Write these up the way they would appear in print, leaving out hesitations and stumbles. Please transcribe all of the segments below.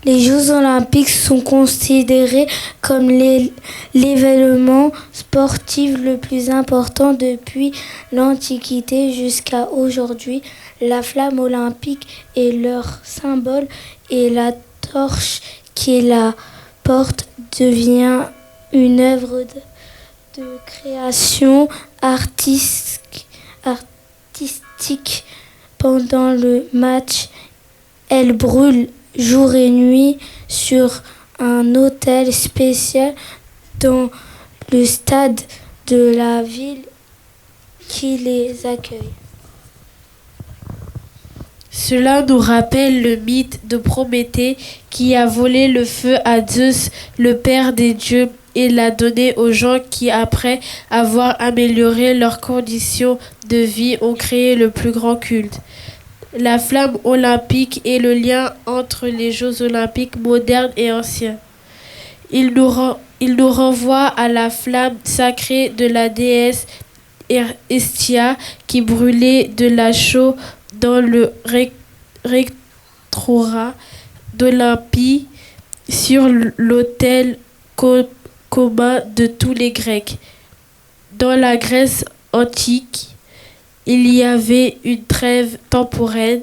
Les Jeux olympiques sont considérés comme l'événement sportif le plus important depuis l'Antiquité jusqu'à aujourd'hui. La flamme olympique est leur symbole et la torche qui la porte devient une œuvre de création artistique. Pendant le match, elle brûle jour et nuit sur un autel spécial dans le stade de la ville qui les accueille. Cela nous rappelle le mythe de Prométhée qui a volé le feu à Zeus, le père des dieux, et l'a donné aux gens qui, après avoir amélioré leurs conditions de vie, ont créé le plus grand culte. La flamme olympique est le lien entre les Jeux olympiques modernes et anciens. Il nous renvoie à la flamme sacrée de la déesse Hestia qui brûlait de la chaux dans le rectorat d'Olympie sur l'autel commun de tous les Grecs. Dans la Grèce antique, il y avait une trêve temporaire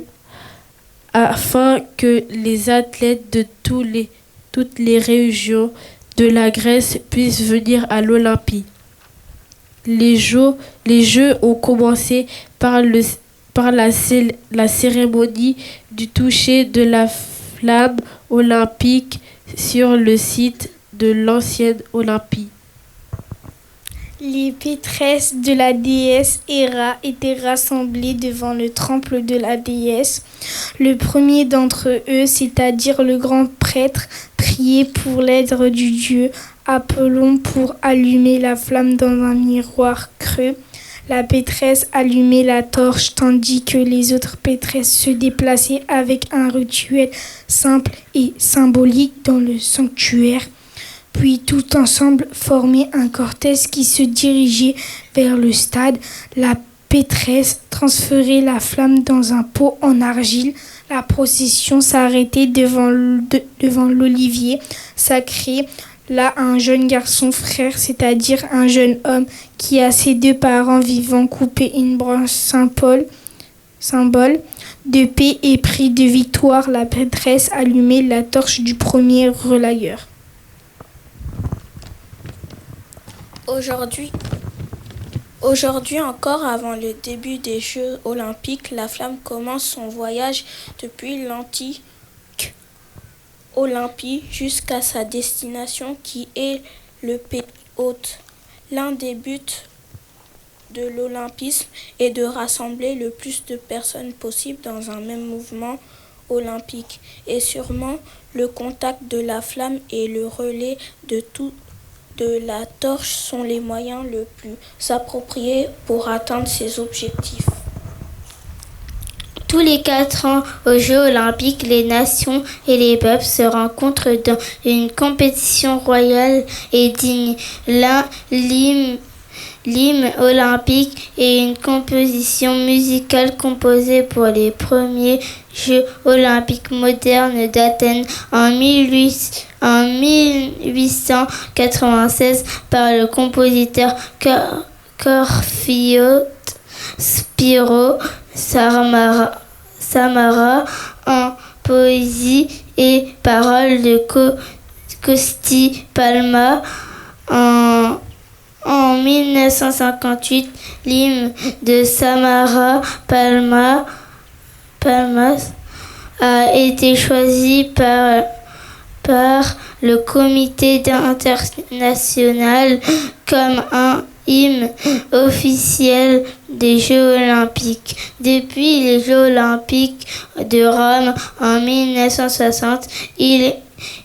afin que les athlètes de toutes les régions de la Grèce puissent venir à l'Olympie. Les Jeux ont commencé par la cérémonie du toucher de la flamme olympique sur le site de l'ancienne Olympie. Les pétresses de la déesse Héra étaient rassemblées devant le temple de la déesse. Le premier d'entre eux, c'est-à-dire le grand prêtre, priait pour l'aide du dieu Apollon pour allumer la flamme dans un miroir creux. La pétresse allumait la torche tandis que les autres pétresses se déplaçaient avec un rituel simple et symbolique dans le sanctuaire. Puis tout ensemble formaient un cortège qui se dirigeait vers le stade. La pétresse transférait la flamme dans un pot en argile. La procession s'arrêtait devant l'olivier sacré. Là, un jeune garçon frère, c'est-à-dire un jeune homme qui a ses deux parents vivants coupé une branche symbole de paix et prix de victoire. La pétresse allumait la torche du premier relayeur. Aujourd'hui encore, avant le début des Jeux olympiques, la flamme commence son voyage depuis l'antique Olympie jusqu'à sa destination qui est le pays hôte. L'un des buts de l'olympisme est de rassembler le plus de personnes possible dans un même mouvement olympique. Et sûrement, le contact de la flamme et le relais de la torche sont les moyens les plus appropriés pour atteindre ces objectifs. Tous les 4 ans, aux Jeux olympiques, les nations et les peuples se rencontrent dans une compétition royale et digne. L'hymne olympique est une composition musicale composée pour les premiers Jeux olympiques modernes d'Athènes en 1896 par le compositeur Korfiote Spyro Samara en poésie et paroles de Costi Palma. En 1958, l'hymne de Samara Palmas a été choisi par le comité international comme un hymne officiel des Jeux olympiques. Depuis les Jeux olympiques de Rome en 1960, il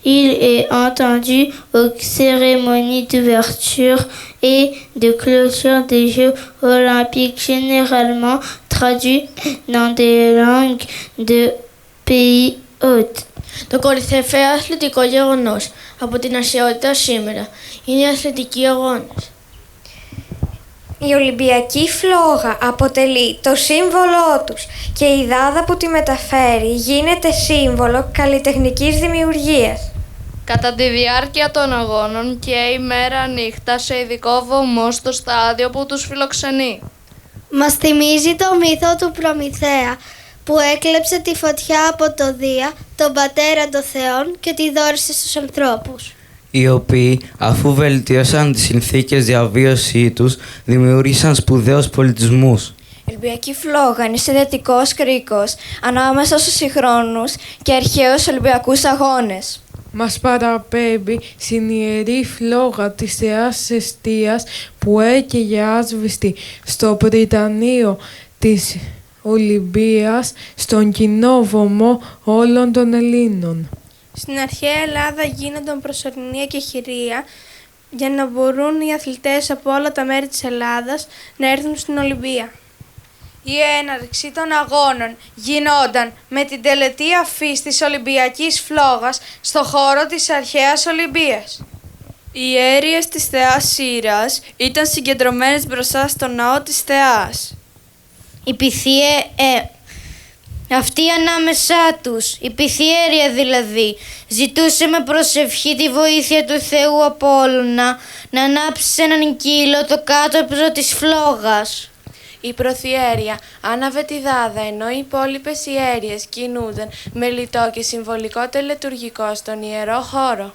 est entendu aux cérémonies d'ouverture et de clôture des Jeux olympiques, généralement traduits dans des langues de pays hôtes. Το κορυφαίο αθλητικό γεγονός από την αρχαιότητα σήμερα είναι οι αθλητικοί αγώνες. Η Ολυμπιακή φλόγα αποτελεί το σύμβολό τους και η δάδα που τη μεταφέρει γίνεται σύμβολο καλλιτεχνικής δημιουργίας. Κατά τη διάρκεια των αγώνων και ημέρα νύχτα σε ειδικό βωμό στο στάδιο που τους φιλοξενεί. Μας θυμίζει το μύθο του Προμηθέα που έκλεψε τη φωτιά από το Δία, τον πατέρα των θεών και τη δώρισε στους ανθρώπους. Οι οποίοι, αφού βελτίωσαν τις συνθήκες διαβίωσή τους, δημιούργησαν σπουδαίους πολιτισμούς. Η Ολυμπιακή φλόγα είναι συνδετικός κρίκος ανάμεσα στους συγχρόνους και αρχαίους Ολυμπιακούς αγώνες. Μας παραπέμπει στην ιερή φλόγα της θεάς Εστίας που έκαιγε άσβηστη στο πριτανείο της Ολυμπίας, στον κοινό βωμό όλων των Ελλήνων. Στην αρχαία Ελλάδα γίνονταν προσωρινή εκεχηρία για να μπορούν οι αθλητές από όλα τα μέρη της Ελλάδας να έρθουν στην Ολυμπία. Η έναρξη των αγώνων γινόταν με την τελετή αφής της Ολυμπιακής φλόγας στο χώρο της αρχαίας Ολυμπίας. Οι αίριες της θεάς Σύρας ήταν συγκεντρωμένες μπροστά στο ναό της θεάς. Η αυτή ανάμεσά τους, η πυθιέρεια δηλαδή, ζητούσε με προσευχή τη βοήθεια του Θεού Απόλλωνα να ανάψει έναν κύλο το κάτωπτρο της φλόγας. Η προθιέρεια άναβε τη δάδα, ενώ οι υπόλοιπες ιέρειες κινούνταν με λιτό και συμβολικό τελετουργικό στον ιερό χώρο.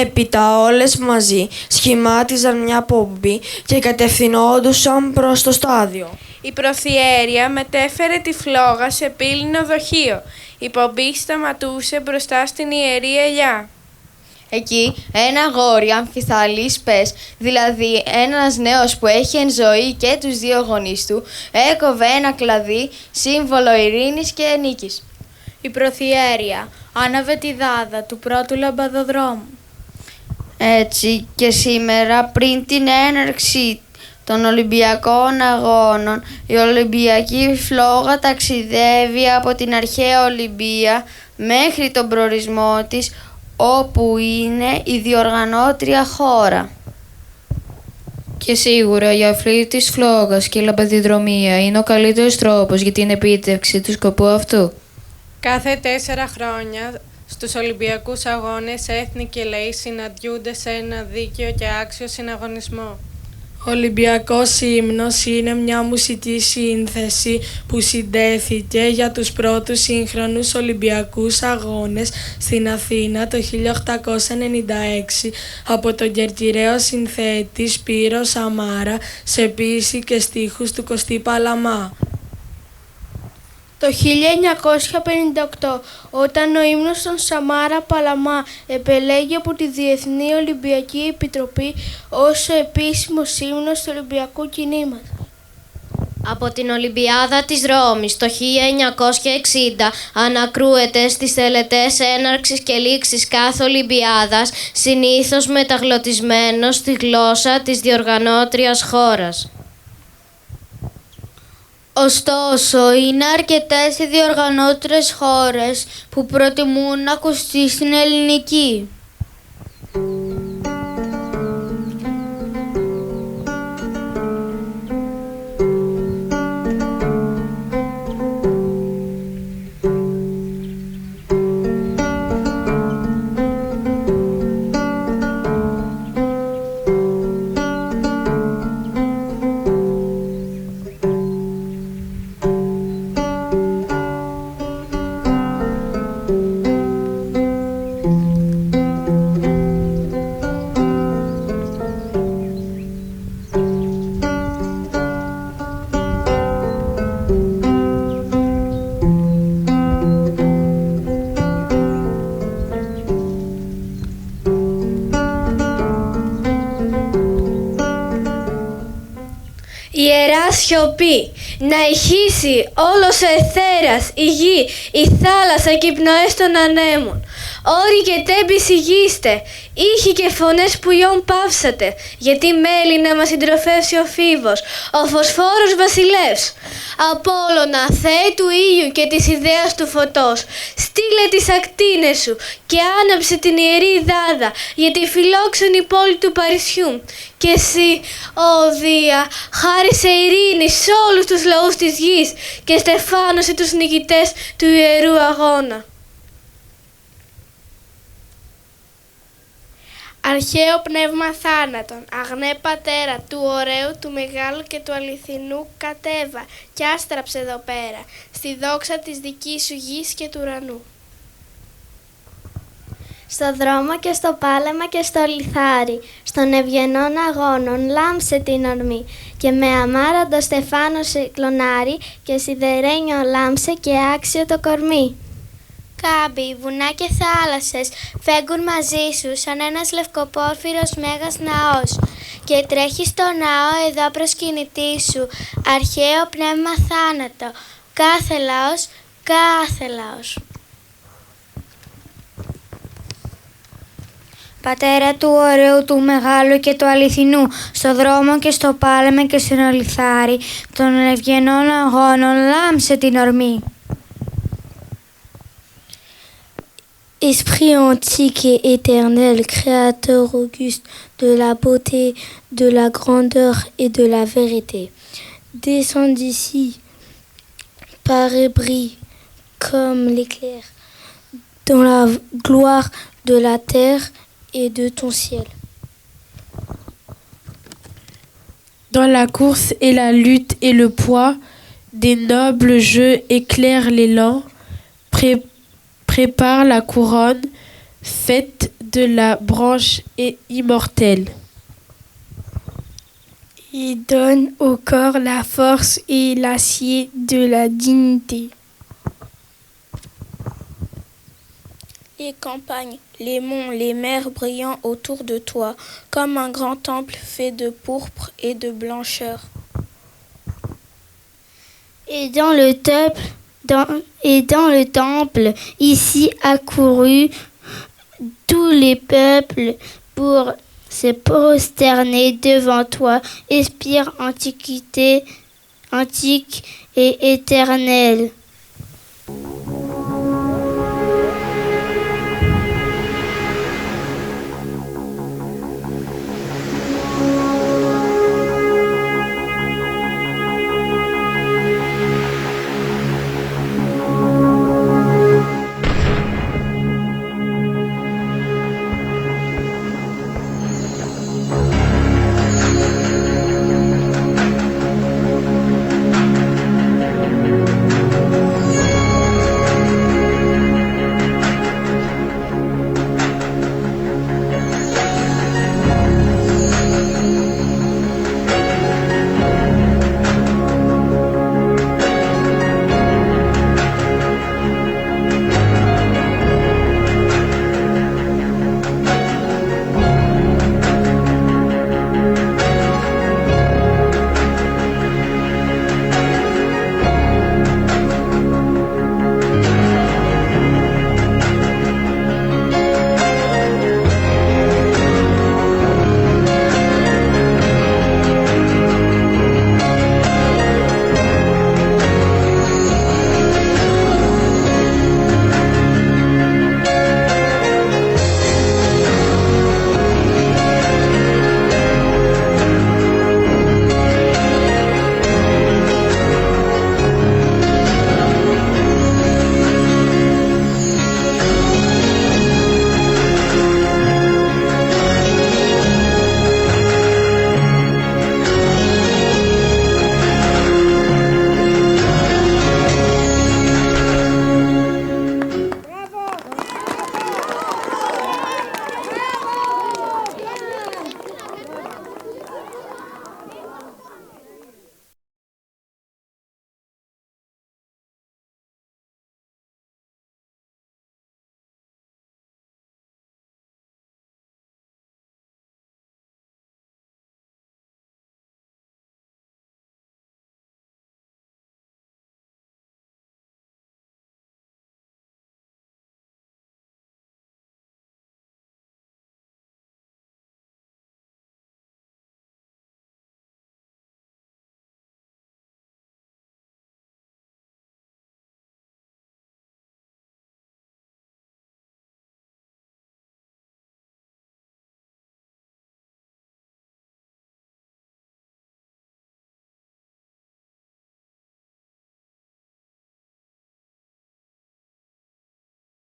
Έπειτα όλες μαζί σχημάτιζαν μια πομπή και κατευθυνόντουσαν προς το στάδιο. Η προθιέρεια μετέφερε τη φλόγα σε πύληνο δοχείο. Η πομπή σταματούσε μπροστά στην ιερή ελιά. Εκεί ένα αγόρι αμφιθαλής πες, δηλαδή ένας νέος που έχει εν ζωή και τους δύο γονείς του, έκοβε ένα κλαδί, σύμβολο ειρήνης και νίκης. Η προθιέρεια άναβε τη δάδα του πρώτου λαμπαδοδρόμου. Έτσι και σήμερα, πριν την έναρξη των Ολυμπιακών Αγώνων, η Ολυμπιακή φλόγα ταξιδεύει από την αρχαία Ολυμπία μέχρι τον προορισμό της, όπου είναι η διοργανώτρια χώρα. Και σίγουρα η αφλή της φλόγας και η λαμπαδιδρομία είναι ο καλύτερος τρόπος για την επίτευξη του σκοπού αυτού. Κάθε 4 χρόνια στους Ολυμπιακούς Αγώνες έθνη και λαοί συναντιούνται σε ένα δίκαιο και άξιο συναγωνισμό. Ο Ολυμπιακός ύμνος είναι μια μουσική σύνθεση που συντέθηκε για τους πρώτους σύγχρονους Ολυμπιακούς Αγώνες στην Αθήνα το 1896 από τον κερκυραίο συνθέτη Σπύρο Σαμάρα σε ποίηση και στίχους του Κωστή Παλαμά. Το 1958, όταν ο ύμνος των Σαμάρα Παλαμά επελέγει από τη Διεθνή Ολυμπιακή Επιτροπή ως ο επίσημος ύμνος του Ολυμπιακού κινήματος. Από την Ολυμπιάδα της Ρώμης το 1960 ανακρούεται στις τελετές έναρξης και λήξης κάθε Ολυμπιάδας, συνήθως μεταγλωτισμένο στη γλώσσα της διοργανώτριας χώρας. Ωστόσο, είναι αρκετές οι διοργανώτριες χώρες που προτιμούν να ακουστεί στην ελληνική. Ιερά σιωπή, να ηχήσει όλος ο αιθέρας, η γη, η θάλασσα και οι πνοές των ανέμων. Όροι και τέμπη σιγήστε, ήχοι και φωνές πουλιών παύσατε, γιατί μέλη να μας συντροφεύσει ο φίβος, ο φωσφόρος βασιλεύς. Απόλλωνα, Θεέ του ήλιου και της ιδέας του φωτός, στείλε τις ακτίνες σου και άναψε την ιερή Δάδα για τη φιλόξενη πόλη του Παρισιού. Και εσύ, ó Δία, χάρισε ειρήνη σε όλους τους λαούς της γης και στεφάνωσε τους νικητές του ιερού αγώνα. Αρχαίο πνεύμα θάνατον, αγνέ πατέρα του ωραίου, του μεγάλου και του αληθινού, κατέβα και άστραψε εδώ πέρα, στη δόξα της δικής σου γης και του ουρανού. Στο δρόμο και στο πάλεμα και στο λιθάρι, στον ευγενών αγώνων λάμψε την ορμή και με αμάραντο στεφάνωσε κλονάρι και σιδερένιο λάμψε και άξιο το κορμί. Κάμποι, βουνά και θάλασσες φέγγουν μαζί σου σαν ένας λευκοπόρφυρος μέγας ναός και τρέχει στο ναό εδώ προσκυνητή σου, αρχαίο πνεύμα θάνατο, κάθε λαός, κάθε λαός. Πατέρα του ωραίου, του μεγάλου και του αληθινού, στο δρόμο και στο πάλεμα και στον ολιθάρι, των ευγενών αγώνων λάμψε την ορμή. Esprit antique et éternel, créateur auguste de la beauté, de la grandeur et de la vérité, descends d'ici, paraît et brille comme l'éclair dans la gloire de la terre et de ton ciel. Dans la course et la lutte et le poids, des nobles jeux éclairent l'élan, prépare la couronne, faite de la branche et immortelle. Il donne au corps la force et l'acier de la dignité. Les campagnes, les monts, les mers brillant autour de toi, comme un grand temple fait de pourpre et de blancheur. Et dans le temple, ici accourus, tous les peuples pour se prosterner devant toi, expire antiquité, antique et éternelle.